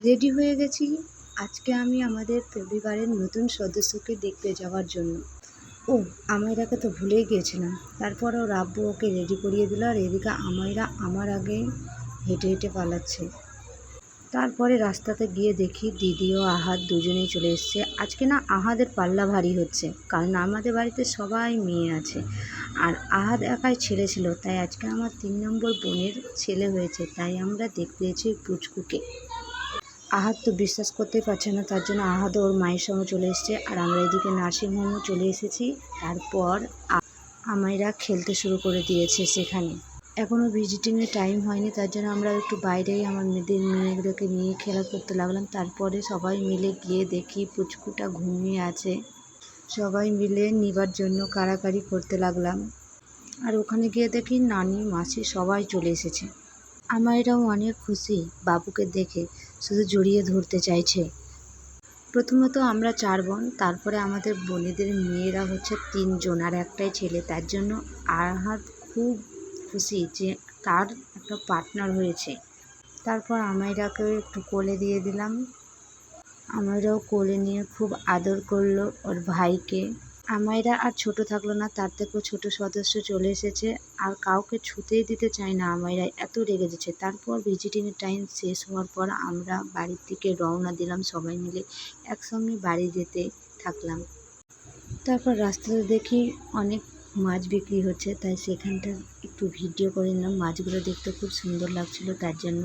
Ready হয়ে গেছি আজকে আমি আমাদের পরিবারের নতুন সদস্যকে দেখতে যাওয়ার জন্য। ও, আমায়রাকে তো ভুলেই গিয়েছিলাম। তারপর ওর আব্বু ওকে রেডি করিয়ে দিল, আর এদিকে আমায়রা আমার আগে হেঁটে হেঁটে পালাচ্ছে। তারপরে রাস্তাতে গিয়ে দেখি দিদি ও আহাদ দুজনেই চলে এসছে। আজকে না আহাদের পাল্লা ভারী হচ্ছে, কারণ আমাদের বাড়িতে সবাই মেয়ে আছে আর আহাদ একাই ছেলে ছিল, তাই আজকে আমার 3 নম্বর বোনের ছেলে হয়েছে, তাই আমরা দেখতে এসেছি পুচকুকে। আহাদ তো বিশ্বাস করতেই পারছে না, তার জন্য আহাদও ওর মায়ের সঙ্গে চলে এসছে, আর আমরা এদিকে নার্সিংহোমও চলে এসেছি। তারপর আমায়রা খেলতে শুরু করে দিয়েছে সেখানে। এখনও ভিজিটিংয়ের টাইম হয়নি, তার জন্য আমরা একটু বাইরেই আমার মেয়েগুলোকে নিয়ে খেলা করতে লাগলাম। তারপরে সবাই মিলে গিয়ে দেখি পুচকুটা ঘুমিয়ে আছে। সবাই মিলে নিবার জন্য কাড়াকাড়ি করতে লাগলাম, আর ওখানে গিয়ে দেখি নানি মাসি সবাই চলে এসেছে। আমায়রাও অনেক খুশি বাবুকে দেখে, শুধু জড়িয়ে ধরতে চাইছে। প্রথমত আমরা 4 বোন, তারপরে আমাদের বোনেদের মেয়েরা হচ্ছে 3 জন আর একটাই ছেলে, তার জন্য আহাদ খুব খুশি যে তার একটা পার্টনার হয়েছে। তারপর আমায়রাকেও একটু কোলে দিয়ে দিলাম। আমায়রাও কোলে নিয়ে খুব আদর করলো ওর ভাইকে। আমায়রা আর ছোট থাকলো না, তার থেকেও ছোট সদস্য চলে এসেছে, আর কাউকে ছুতেই দিতে চায় না আমায়রা, এত রেগে যাচ্ছে। তারপর ভিজিটিংয়ের টাইম শেষ হওয়ার পর আমরা বাড়ির দিকে রওনা দিলাম, সবাই মিলে একসঙ্গে বাড়ি যেতে থাকলাম। তারপর রাস্তাতে দেখি অনেক মাছ বিক্রি হচ্ছে, তাই সেখানটা একটু ভিডিও করে নিলাম। মাছগুলো দেখতে খুব সুন্দর লাগছিল তার জন্য।